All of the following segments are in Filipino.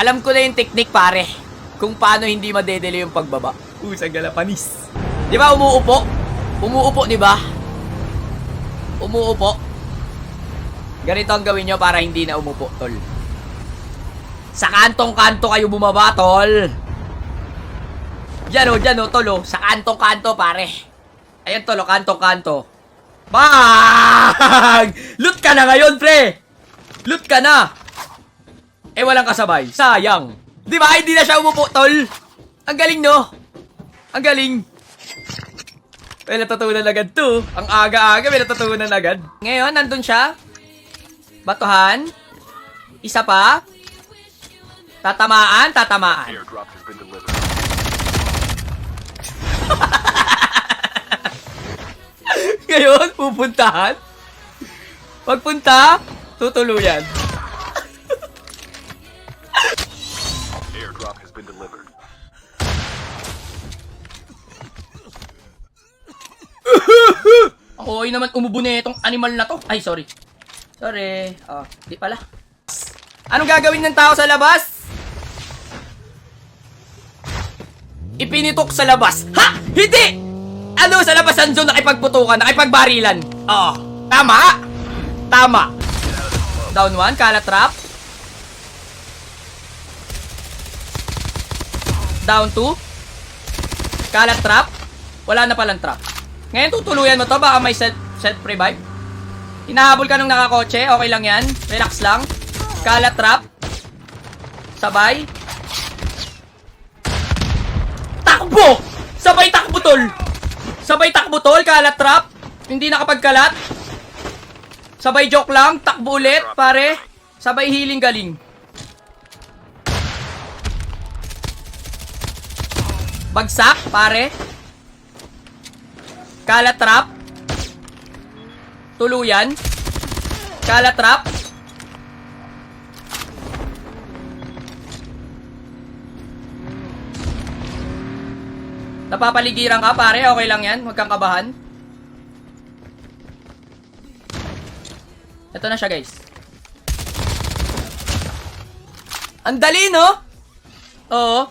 Alam ko na yung technique, pare. Kung paano hindi madedele yung pagbaba. Usang galapanis. Di ba umuupo? Umuupo, di ba? Umuupo. Ganito ang gawin nyo para hindi na umupo, tol. Sa kantong-kanto kayo bumaba, tol. Diyan o, tol, o. Sa kantong-kanto, pare. Ayan, tol, o, kantong-kanto. Bang! Loot ka na ngayon, pre! Loot ka na! Eh, walang kasabay. Sayang. Di ba? Hindi na siya umupo, tol. Ang galing, no? Ang galing. May natutunan agad to. Ang aga-aga, may natutunan agad. Ngayon, nandun siya. Batuhan. Isa pa. Tatamaan. Airdrop has been delivered. Ngayon, pupuntahan. Pagpunta, tutuluyan. Airdrop has been delivered. Ako ay naman umubo na itong animal na to. Ay, sorry. Sorry. Di pala. Anong gagawin ng tao sa labas? Ipinitok sa labas. Ha? Hindi! Ano sa labas ang zone nakipagputukan, nakipagbarilan? Oo. Tama! Tama. Down 1, kalat trap. Down 2. Kalat trap. Wala na palang trap. Ngayon tutuluyan mo to, baka may self-revive. Hinahabol ka nung nakakotse, okay lang yan. Relax lang. Kalat trap. Sabay. Takbo! Sabay takbo, tol! Sabay takbo, tol, kalat trap. Hindi nakapagkalat. Sabay joke lang, takbo ulit, pare. Sabay healing galing. Bagsak, pare. Kalat trap. Tuluyan. Kalat trap. Napapaligiran ka, pare. Okay lang yan. Huwag kang kabahan. Ito na siya, guys. Ang dali, no? Oo.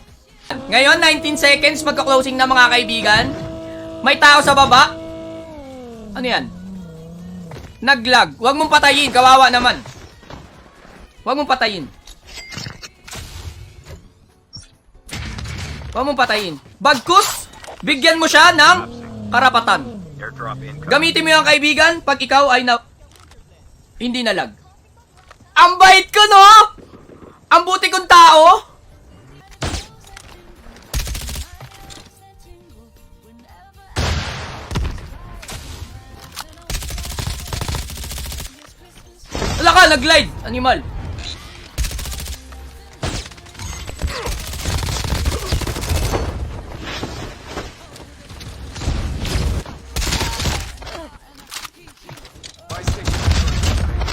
Ngayon, 19 seconds. Magka-closing na, mga kaibigan. May tao sa baba. Ano yan? Naglag. Huwag mong patayin. Kawawa naman. Huwag mong patayin. Huwag mong patayin. Bagkus! Bigyan mo siya ng karapatan. Airdrop incoming. Gamitin mo yung kaibigan pag ikaw ay hindi nalag. Ang bait ko, no? Ang buti kong tao. Wala ka, nag-glide. Animal.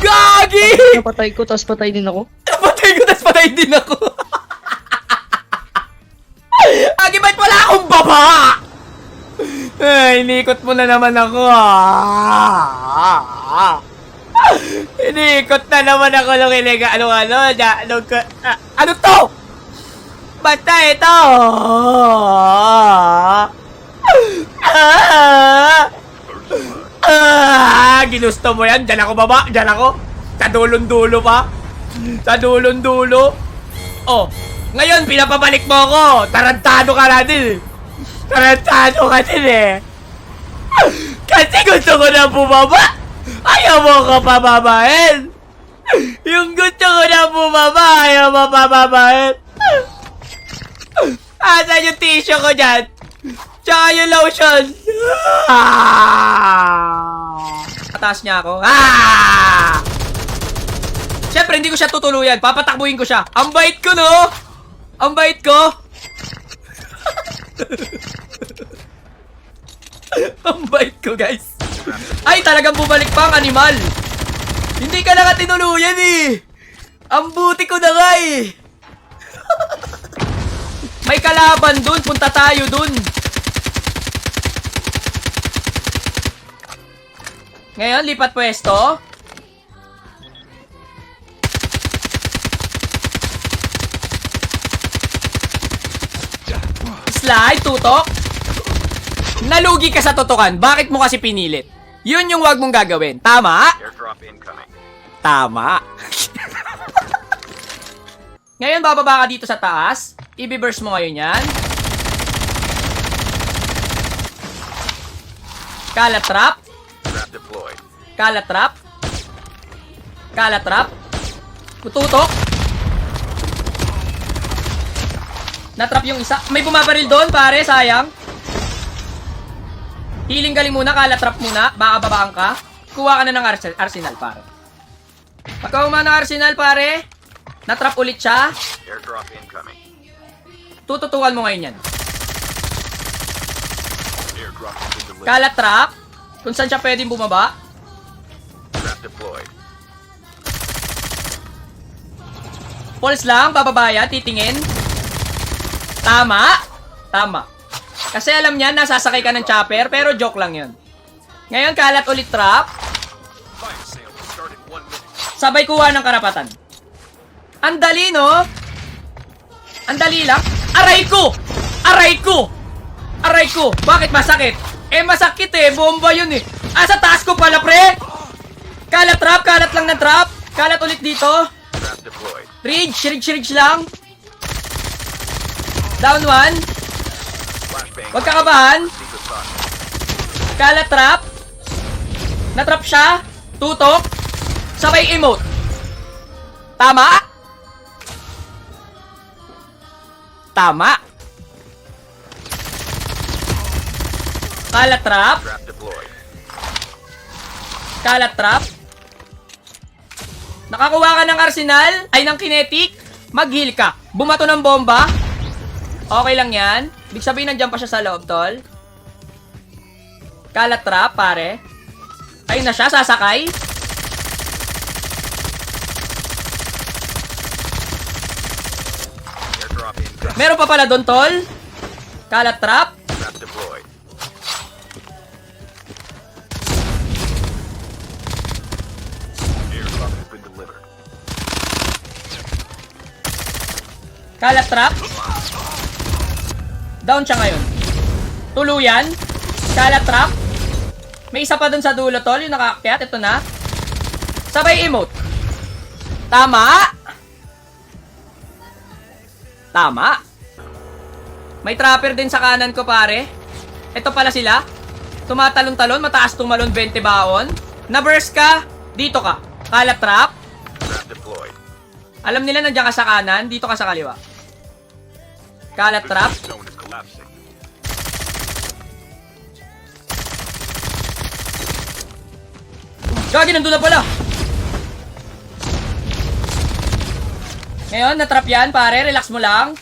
Gagi! Napatay ko, tapos patay din ako. Napatay ko, tas patay din ako. Gagi, ba't wala akong baba? Ay, inikot mo na naman ako. Inikot na naman ako nung iliga. Ano to? Basta ito. Ginusto mo yan? Diyan ako baba, diyan ako. Sa dulong-dulo pa. Sa dulong-dulo. Oh, ngayon pinapabalik mo ako. Tarantado ka na din. Tarantado ka din eh. Kasi gusto ko na bumaba. Ayaw mo ko pababain. Yung gusto ko na bumaba, ayaw mo pababain. Asan yung tissue ko dyan? Tsaka yung lotion. Ataas niya ako. Siyempre, hindi ko siya tutuluyan. Papatakbuhin ko siya. Ang bait ko, no? Ang bait ko. Ang bait ko, guys. Ay, talagang bumalik pa ang animal. Hindi ka na nga tinuluyan, eh. Ang buti ko na nga, eh. May kalaban dun. Punta tayo dun. Ngayon, lipat pwesto. slide, tutok. Nalugi ka sa tutukan. Bakit mo kasi pinilit? Yun yung wag mong gagawin. Tama? Airdrop incoming. Tama. Ngayon, bababa ka dito sa taas. I-burst mo ngayon yan. Kalat trap. Trap deployed. Kalat trap. Kalat trap. Tutok. Natrap yung isa. May bumabaril doon, pare. Sayang. Healing galing muna. Kalat trap muna. Baka babaan ka. Kuha ka na ng arsenal, pare. Pagka umana ng arsenal, pare. Natrap ulit siya. Airdrop incoming. Tututukan mo ngayon yan. Airdrop has been delivered. Kalat trap. Kung saan siya pwedeng bumaba. Trap deployed. Pulse lang. Bababa yan. Titingin. Tama. Tama. Kasi alam niya, nasasakay ka ng chopper. Pero joke lang yun. Ngayon, kalat ulit trap. Fire sale will start in 1 minute. Sabay kuha ng karapatan. Ang dali, no? Ang dali lang. Aray ko! Aray ko! Aray ko! Bakit masakit? Eh, masakit eh. Bomba yun eh. Ah, sa taas ko pala, pre! Kalat trap. Kalat lang ng trap. Kalat ulit dito. Trap deployed. Ridge lang. Down one. Flashbang. Huwag kakabahan. Secret box. Kalat trap. Natrap siya. Tutok. Sabay emote. Tama? Tama. Kalat trap. Trap deployed. Kalat trap. Nakakuha ka ng arsenal. Ay, ng kinetic. Mag-heal ka. Bumato ng bomba. Okay lang yan. Ibig sabihin, nandiyan pa siya sa loob, tol. Kalat trap, pare. Ayun na siya, sasakay. Airdrop incoming. Meron pa pala doon, tol. Kalat trap. Trap deployed. Airdrop has been delivered. Kalat trap. Down siya ngayon. Tuluyan. Kalat trap. May isa pa doon sa dulo, tol. Yung nakaakyat. Ito na. Sabay emote. Tama. Tama. May trapper din sa kanan ko, pare. Ito pala sila. Tumatalon-talon. Mataas tumalon 20 baon. Na-burst ka. Dito ka. Kalat trap. Trap deployed. Alam nila nandiyan ka sa kanan. Dito ka sa kaliwa. Kalat The trap. safe zone is collapsing. Gagi, nandun na pala. Ngayon, natrap yan, pare. Relax mo lang.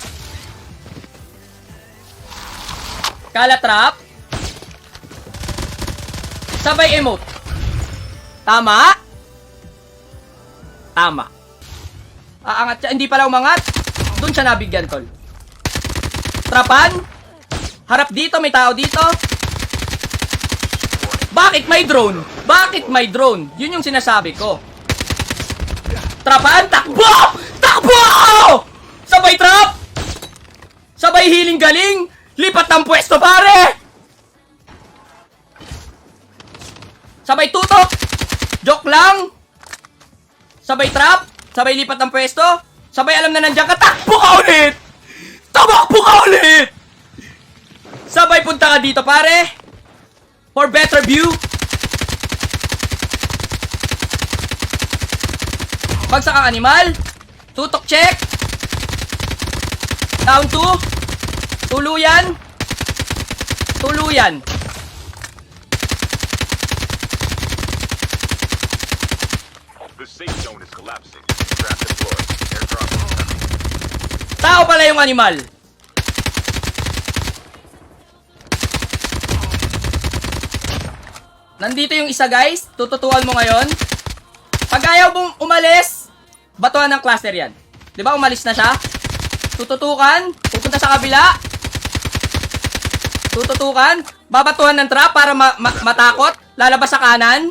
Kalat trap. Sabay emote. Tama. Tama. Aangat siya. Hindi pala umangat. Doon siya nabigyan, tol. Trapan. Harap dito. May tao dito. Bakit may drone? Bakit may drone? Yun yung sinasabi ko. Trapan. Takbo! Takbo! Sabay trap. Sabay healing galing. Lipat ng pwesto, pare. Sabay tutok. Joke lang. Sabay trap. Sabay lipat ng pwesto. Sabay alam na nandiyan ka. Takbo ka ulit. Tumakbo ka ulit. Sabay punta ka dito, pare. For better view. Bagsak ang animal. Tutok check. Down 2. Tuluyan. Tuluyan. The safe zone is collapsing. Trap deployed. Airdrop incoming. Tao pala yung animal. Nandito yung isa, guys. Tututuan mo ngayon. Pag ayaw mong umalis, batuhan ng cluster yan. Di ba umalis na siya? Tututukan. Pupunta sa kabila. Tututukan. Babatuhan ng trap para matakot. Lalabas sa kanan.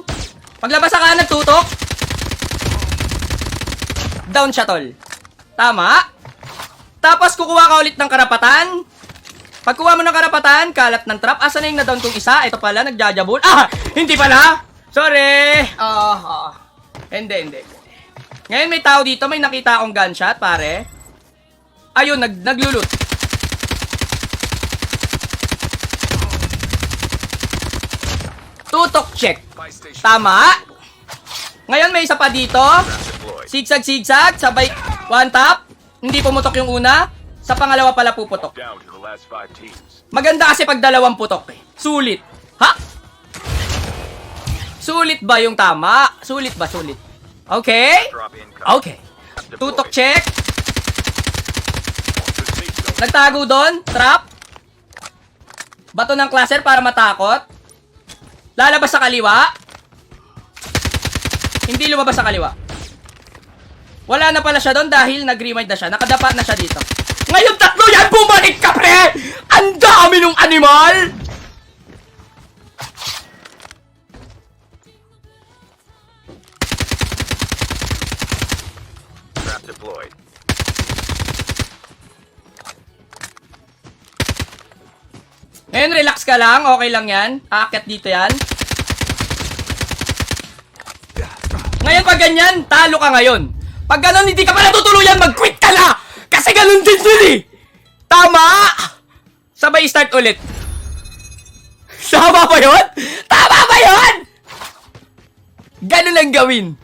Paglabas sa kanan, tutok. Down siya, tol. Tama. Tapos kukuha ka ulit ng karapatan. Pagkuha mo ng karapatan, kalat ng trap. Asa na yung na-down kong isa? Ito pala, nagjajabul. Ah! Hindi pala! Sorry! Hindi. Ngayon may tao dito, may nakita akong gunshot, pare. Ayun, naglulut. Tutok check. Buy station. Tama. Ngayon may isa pa dito. Deployed. Sigsag, sabay one tap. Hindi pumutok yung una. Sa pangalawa pala puputok. Down to the last 5 teams. Maganda kasi pag dalawang putok eh. Sulit. Ha? Sulit ba yung tama? Sulit ba? Sulit. Okay. Drop income. Okay. Tutok check. The safe zone. Nagtago doon. Trap. Bato ng cluster para matakot. Lalabas sa kaliwa. Hindi lumabas sa kaliwa. Wala na pala siya doon dahil nag-remind na siya. Nakadapa na siya dito. Ngayon tatlo yan! Bumalik ka, pre! Ang dami nung animal! Trap deployed. Ngayon, relax ka lang. Okay lang yan. Aakyat dito yan. Ngayon, pag ganyan, talo ka ngayon. Pag ganon, hindi ka pa natutuluyan, mag-quit ka na! Kasi ganon din yun eh! Tama! Sabay start ulit. Tama ba yun? Tama ba yun? Ganon ang gawin.